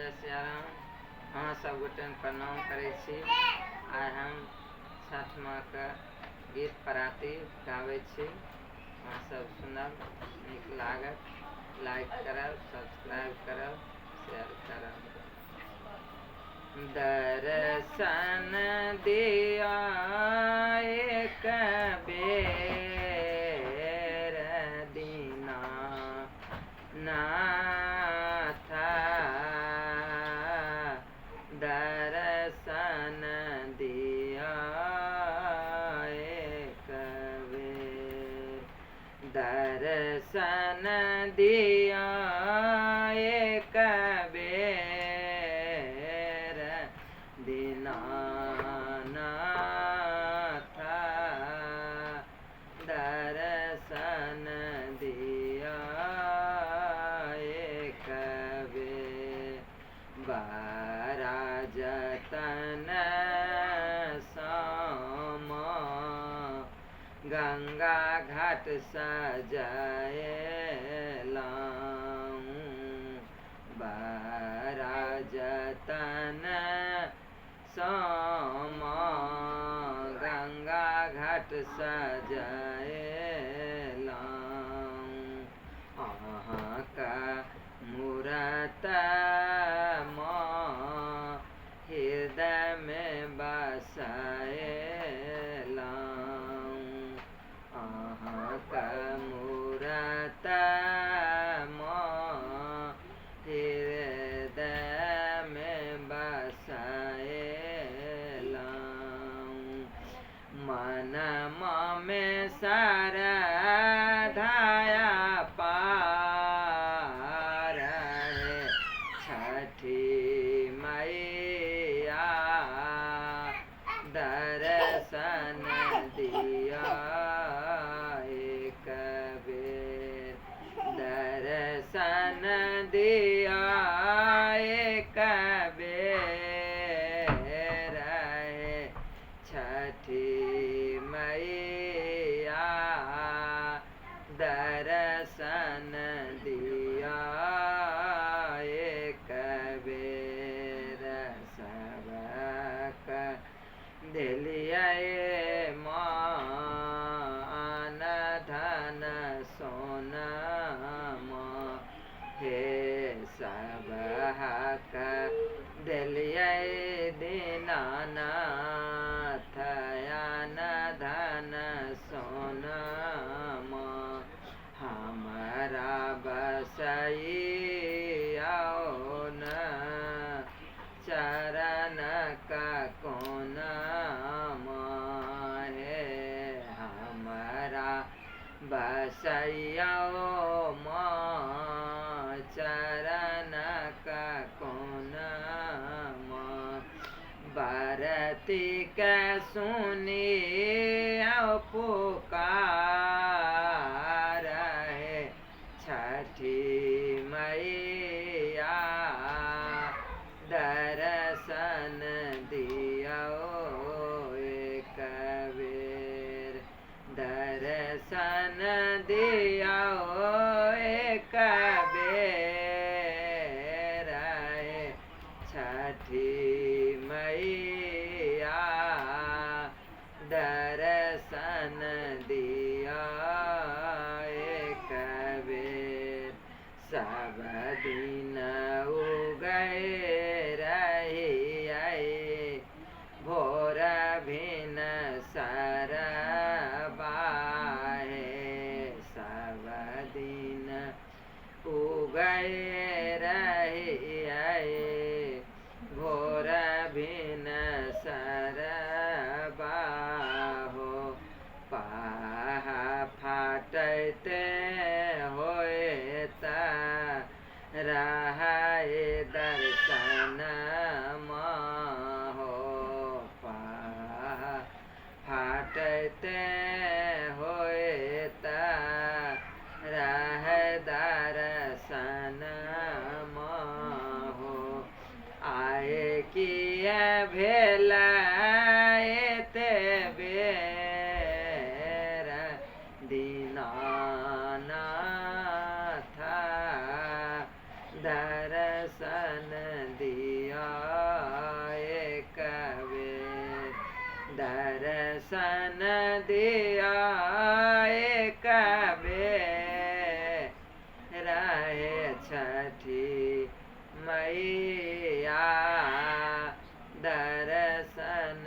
जय सियाराम। अहाँ सब गोटे प्रणाम करै छी। आइ हम छठ माँ के गीत पराती गाबै छी। अहाँ सब सुनब, नीक लागत। लाइक करब, सब्सक्राइब करब, शेयर करब। दर्शन दिया एक बेर दीना नाथ, दर्शन दिया एक बेर, दर्शन दिया एक बेर दीनानाथ, दर्शन दिया एक बेर। बड़ा जतन श्याम गंगा घाट सजाएलाऊं, बड़ा जतन श्याम गंगा घाट सजाएलाऊं। अहाँका मूरत हृदय में बसाएलाऊं, अहाँका मूरत हृदय में बसाएलाऊं। मनमा में श्रद्धाया पार है छठी मैया, दर्शन दिया एक बेर, दर्शन दिया एक बेर छठी मैया, दर्शन दिया एक बेर। सबक दिलियै मान धन सोनमा, हे सबहक दिलियै दीनानाथ अन्न धन सोनमा। हमरा बसैऔन चरण का कोनमा, हे हमरा बसैऔ माँ चरण का कोनमा। बरती के सुनिऔ पुकार है छठी मैया, दर्शन दियो एक बेर, दर्शन दियो एक बेर छठी मैया, दर्शन दिया एक बेर। सब दिन उगै रहियै भोर भिन सरबाहे, सब दिन उगै रहियै भोर भिन सरबाहो। पाहा फाटैते होइत रहै दर्शन हो, पाहा फाटैते होइत रहै दर्शन हो। आए किए भेल एते बेर दीनानाथ, दर्शन दर्शन दिया एक बेर, दर्शन दिया एक बेर, रहे छठी मैया दर्शन